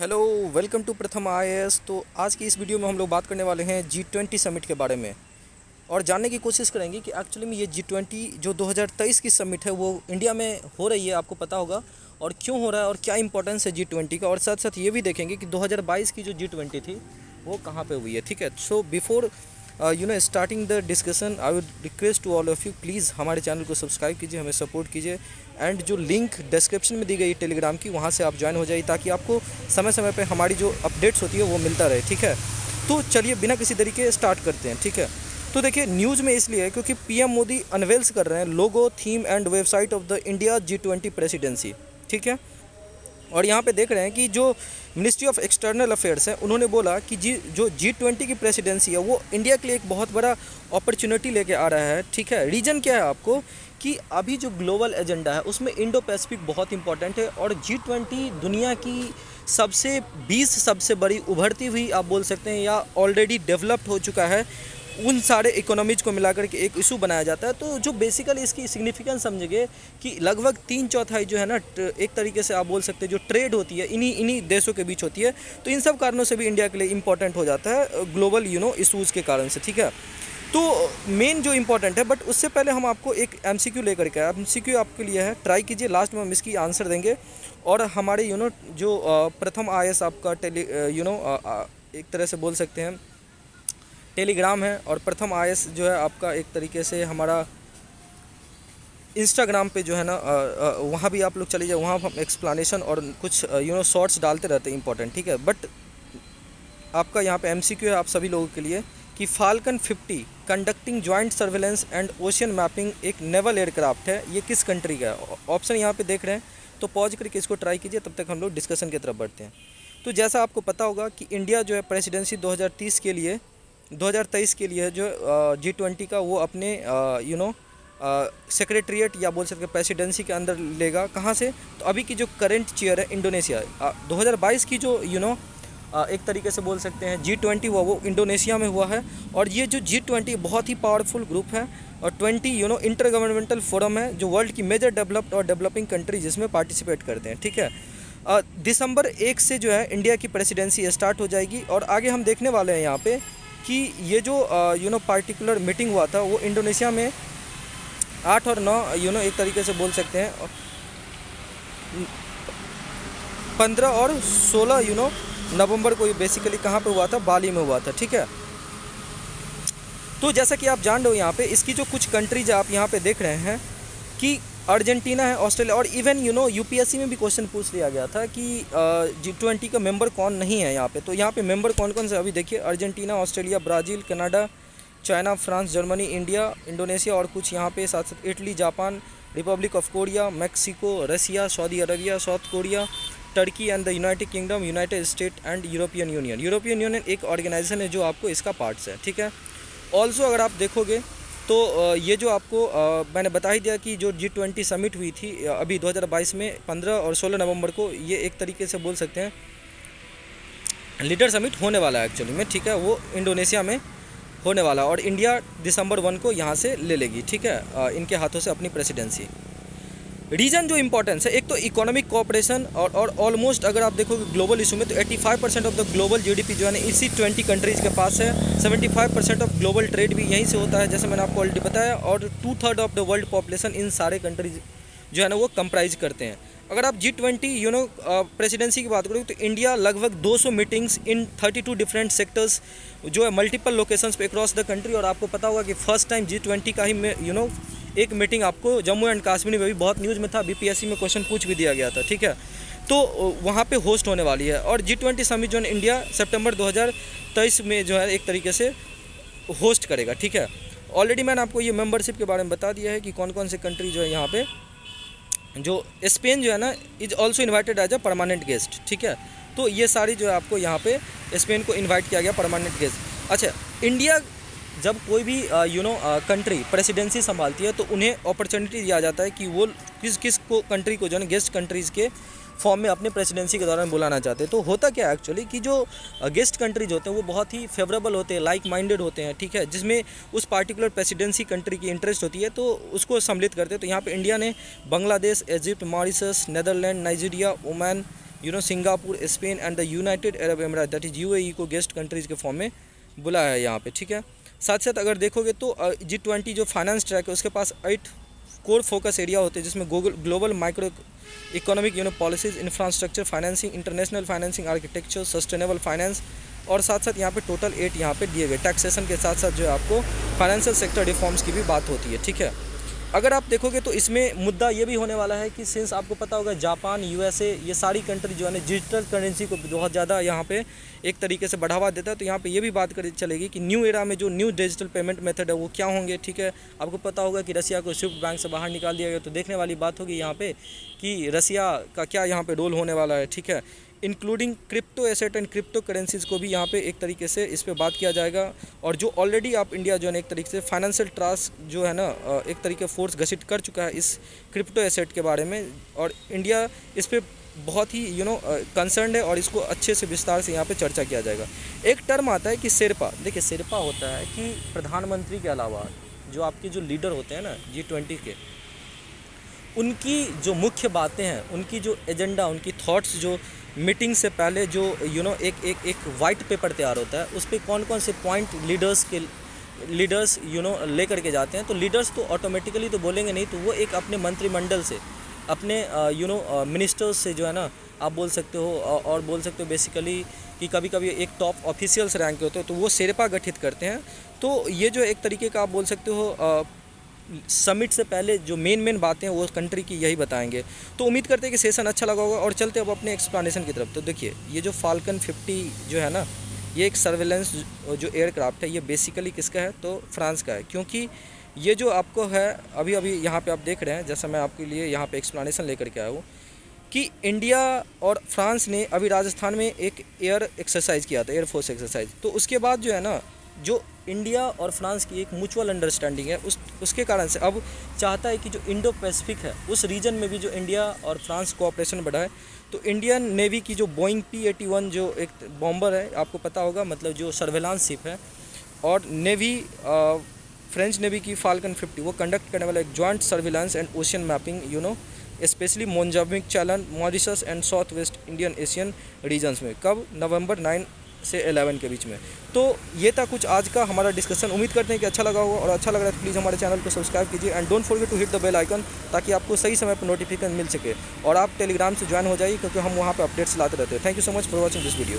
Hello, welcome to प्रथम IAS. तो आज की इस वीडियो में हम लोग बात करने वाले हैं G20 समिट के बारे में और जानने की कोशिश करेंगे कि एक्चुअली में ये G20 जो 2023 की समिट है वो इंडिया में हो रही है, आपको पता होगा, और क्यों हो रहा है और क्या इंपॉर्टेंस है G20 का। और साथ साथ ये भी देखेंगे कि 2022 की जो G20 थी वो कहाँ पे हुई है। ठीक है, so before starting the discussion I would request to all of you, please हमारे चैनल को सब्सक्राइब कीजिए, हमें सपोर्ट कीजिए। एंड जो लिंक डिस्क्रिप्शन में दी गई टेलीग्राम की, वहाँ से आप ज्वाइन हो जाइए ताकि आपको समय समय पे हमारी जो अपडेट्स होती है वो मिलता रहे। ठीक है, तो चलिए बिना किसी तरीके स्टार्ट करते हैं। ठीक है, तो देखिए न्यूज़ में इसलिए है क्योंकि पीएम मोदी अनवेल्स कर रहे हैं logo, theme and website of the India G20 presidency. ठीक है, और यहाँ पे देख रहे हैं कि जो मिनिस्ट्री ऑफ एक्सटर्नल अफेयर्स है उन्होंने बोला कि जो G20 की प्रेसिडेंसी है वो इंडिया के लिए एक बहुत बड़ा अपॉर्चुनिटी लेके आ रहा है। ठीक है, रीज़न क्या है आपको कि अभी जो ग्लोबल एजेंडा है उसमें इंडो पैसिफिक बहुत इंपॉर्टेंट है और G20 दुनिया की सबसे 20 सबसे बड़ी उभरती हुई आप बोल सकते हैं या ऑलरेडी डेवलप्ड हो चुका है उन सारे इकोनॉमीज़ को मिलाकर के एक इशू बनाया जाता है। तो जो बेसिकली इसकी सिग्निफिकेंस समझेंगे कि लगभग 3/4 जो है ना, एक तरीके से आप बोल सकते हैं जो ट्रेड होती है इन्हीं देशों के बीच होती है। तो इन सब कारणों से भी इंडिया के लिए इंपॉर्टेंट हो जाता है ग्लोबल इशूज़ के कारण से। ठीक है, तो मेन जो इम्पोर्टेंट है, बट उससे पहले हम आपको एक MCQ लेकर के आए। MCQ आपके लिए है, ट्राई कीजिए, लास्ट में हम इसकी आंसर देंगे। और हमारे जो प्रथम IAS आपका एक तरह से बोल सकते हैं टेलीग्राम है, और प्रथम IAS जो है आपका एक तरीके से हमारा इंस्टाग्राम पे जो है ना, वहाँ भी आप लोग चले जाए, वहाँ हम एक्सप्लेनेशन और कुछ शॉर्ट्स डालते रहते हैं इंपॉर्टेंट। ठीक है, बट आपका यहाँ पे MCQ है आप सभी लोगों के लिए कि falcon 50 conducting joint surveillance and ocean mapping एक नेवल एयरक्राफ्ट है, ये किस कंट्री का है। ऑप्शन यहाँ पे देख रहे हैं, तो पॉज करके इसको ट्राई कीजिए, तब तक हम लोग डिस्कशन की तरफ बढ़ते हैं। तो जैसा आपको पता होगा कि इंडिया जो है प्रेसिडेंसी 2023 के लिए जो G20 का वो अपने सेक्रेटरीट या बोल सकते हैं प्रेसिडेंसी के अंदर लेगा। कहाँ से? तो अभी की जो करंट चेयर है इंडोनेशिया, 2022 की जो एक तरीके से बोल सकते हैं G20 हुआ वो इंडोनेशिया में हुआ है। और ये जो G20 बहुत ही पावरफुल ग्रुप है और 20 इंटर गवर्नमेंटल फोरम है जो वर्ल्ड की मेजर डेवलप्ड और डेवलपिंग कंट्री जिसमें पार्टिसिपेट करते हैं। ठीक है, दिसंबर 1 से जो है इंडिया की प्रेसिडेंसी स्टार्ट हो जाएगी। और आगे हम देखने वाले हैं यहाँ पे कि ये जो पार्टिकुलर मीटिंग हुआ था वो इंडोनेशिया में 8 और 9 एक तरीके से बोल सकते हैं 15 और 16 नवंबर को ये बेसिकली कहाँ पे हुआ था, बाली में हुआ था। ठीक है, तो जैसा कि आप जान रहे हो यहाँ पे इसकी जो कुछ कंट्रीज आप यहाँ पे देख रहे हैं कि अर्जेंटीना है, ऑस्ट्रेलिया, और इवन UPSC में भी क्वेश्चन पूछ लिया गया था कि G20 का मेंबर कौन नहीं है यहाँ पे। तो यहाँ पे मेंबर कौन कौन से अभी देखिए, Argentina, Australia, Brazil, Canada, China, France, Germany, India, Indonesia और कुछ यहाँ पे साथ साथ Italy, Japan, Republic of Korea, Mexico, Russia, Saudi Arabia, South Korea, Turkey and the United Kingdom, United State and European Union. European Union एक organisation है जो आपको इसका पार्ट्स है। ठीक है, ऑल्सो अगर आप देखोगे तो ये जो आपको मैंने बता ही दिया कि जो G20 समिट हुई थी अभी 2022 में 15 और 16 नवंबर को, ये एक तरीके से बोल सकते हैं लीडर समिट होने वाला है एक्चुअली में। ठीक है, वो इंडोनेशिया में होने वाला और इंडिया दिसंबर 1 को यहाँ से ले लेगी। ठीक है, इनके हाथों से अपनी प्रेसिडेंसी। रीज़न जो इंपॉर्टेंस है, एक तो इकोनॉमिक कोऑपरेशन और ऑलमोस्ट अगर आप देखोगे ग्लोबल इशू में तो 85% ऑफ द ग्लोबल GDP जो है ना इसी 20 कंट्रीज़ के पास है। 75% ऑफ ग्लोबल ट्रेड भी यहीं से होता है, जैसे मैंने आपको ऑलरेडी बताया। और 2/3 of the world population in सारे कंट्रीज जो है ना वो कंप्राइज करते हैं। अगर आप G20 प्रेसिडेंसी की बात करें तो इंडिया लगभग 200 मीटिंग्स इन 32 डिफरेंट सेक्टर्स जो है मल्टीपल लोकेशंस पे अक्रॉस द कंट्री। और आपको पता होगा कि फर्स्ट टाइम G20 का ही एक मीटिंग आपको जम्मू एंड कश्मीर में भी बहुत न्यूज़ में था, BPSC में क्वेश्चन पूछ भी दिया गया था। ठीक है, तो वहाँ पे होस्ट होने वाली है। और G20 समिट जो है इंडिया सितंबर 2023 में जो है एक तरीके से होस्ट करेगा। ठीक है, ऑलरेडी मैंने आपको ये मेंबरशिप के बारे में बता दिया है कि कौन कौन से कंट्री जो है यहाँ पे, जो स्पेन जो है ना is also invited as a permanent guest. ठीक है, तो ये सारी जो है आपको यहाँ पे स्पेन को इन्वाइट किया गया परमानेंट गेस्ट। अच्छा, इंडिया जब कोई भी कंट्री प्रेसिडेंसी संभालती है तो उन्हें अपॉर्चुनिटी दिया जाता है कि वो किस कंट्री को जो है गेस्ट कंट्रीज़ के फॉर्म में अपने प्रेसिडेंसी के दौरान बुलाना चाहते हैं। तो होता क्या है एक्चुअली कि जो गेस्ट कंट्रीज होते हैं वो बहुत ही फेवरेबल होते हैं, लाइक माइंडेड होते हैं। ठीक है, जिसमें उस पार्टिकुलर प्रेसिडेंसी कंट्री की इंटरेस्ट होती है तो उसको सम्मिलित करते हैं। तो यहाँ पे इंडिया ने Bangladesh, Egypt, Mauritius, Netherland, Nigeria, Oman, Singapore, Spain and the United Arab emirate that is UAE को गेस्ट कंट्रीज़ के फॉर्म में बुलाया है यहाँ पे, ठीक है। साथ साथ अगर देखोगे तो G20 जो फाइनेंस ट्रैक है उसके पास 8 कोर फोकस एरिया होते हैं, जिसमें global micro economic policies, infrastructure financing, international financing, architecture, sustainable finance, और साथ साथ यहाँ पे टोटल 8 यहाँ पे दिए गए। टैक्सेशन के साथ साथ जो है आपको फाइनेंशियल सेक्टर रिफॉर्म्स की भी बात होती है, ठीक है। अगर आप देखोगे तो इसमें मुद्दा ये भी होने वाला है कि सिंस आपको पता होगा जापान, USA ये सारी कंट्री जो है ना डिजिटल करेंसी को बहुत ज़्यादा यहाँ पे एक तरीके से बढ़ावा देता है, तो यहाँ पे ये भी बात करी चलेगी कि न्यू एरा में जो न्यू डिजिटल पेमेंट मेथड है वो क्या होंगे, ठीक है। आपको पता होगा कि रसिया को स्विफ्ट बैंक से बाहर निकाल दिया गया, तो देखने वाली बात होगी यहाँ पे कि रसिया का क्या यहाँ पे रोल होने वाला है, ठीक है। Including crypto asset and crypto currencies को भी यहाँ पे एक तरीके से इस पे बात किया जाएगा। और जो ऑलरेडी आप इंडिया जो है ना एक तरीके से फाइनेंशियल ट्रस्ट जो है ना एक तरीके फोर्स घोषित कर चुका है इस क्रिप्टो एसेट के बारे में, और इंडिया इस पे बहुत ही कंसर्न है और इसको अच्छे से विस्तार से यहाँ पे चर्चा किया जाएगा। एक टर्म आता है कि शेरपा। देखिए शेरपा होता है कि प्रधानमंत्री के अलावा जो आपके जो लीडर होते हैं ना G20 के, उनकी जो मुख्य बातें हैं, उनकी जो एजेंडा, उनकी थॉट्स जो मीटिंग से पहले जो एक वाइट पेपर तैयार होता है, उस पर कौन कौन से पॉइंट लीडर्स लेकर के जाते हैं। तो लीडर्स तो ऑटोमेटिकली तो बोलेंगे नहीं, तो वो एक अपने मंत्रिमंडल से, अपने मिनिस्टर्स से जो है ना आप बोल सकते हो, और बोल सकते हो बेसिकली कि कभी कभी एक टॉप ऑफिशियल्स रैंक के होते हैं, तो वो शेरपा गठित करते हैं। तो ये जो एक तरीके का आप बोल सकते हो समिट से पहले जो मेन बातें हैं वो कंट्री की यही बताएंगे। तो उम्मीद करते हैं कि सेशन अच्छा लगा होगा, और चलते अब अपने एक्सप्लेनेशन की तरफ। तो देखिए ये जो फाल्कन 50 जो है ना, ये एक सर्वेलेंस जो एयरक्राफ्ट है, ये बेसिकली किसका है, तो फ्रांस का है। क्योंकि ये जो आपको है अभी यहाँ पे आप देख रहे हैं, जैसा मैं आपके लिए यहाँ पे एक्सप्लेनेशन लेकर के आया हूँ कि इंडिया और फ्रांस ने अभी राजस्थान में एक एयर एक्सरसाइज किया था, एयरफोर्स एक्सरसाइज। तो उसके बाद जो है ना, जो इंडिया और फ्रांस की एक म्यूचुअल अंडरस्टैंडिंग है, उसके कारण से अब चाहता है कि जो इंडो पैसिफिक है उस रीजन में भी जो इंडिया और फ्रांस कोऑपरेशन बढ़ाए। तो इंडियन नेवी की जो बोइंग P-81 जो एक बॉम्बर है, आपको पता होगा, मतलब जो सर्वेलांस शिप है, और नेवी फ्रेंच नेवी की फाल्कन 50 वो कंडक्ट करने वाला एक joint surveillance and ocean mapping specially Mozambique, China, Mauritius and south west Indian Asian regions में, कब नवंबर 9 से 11 के बीच में। तो ये था कुछ आज का हमारा डिस्कशन। उम्मीद करते हैं कि अच्छा लगा होगा, और अच्छा लग रहा है तो प्लीज़ हमारे चैनल को सब्सक्राइब कीजिए and don't forget to hit the bell icon, ताकि आपको सही समय पर नोटिफिकेशन मिल सके। और आप टेलीग्राम से ज्वाइन हो जाइए, क्योंकि हम वहाँ पर अपडेट्स लाते रहते हैं। Thank you so much for watching this video.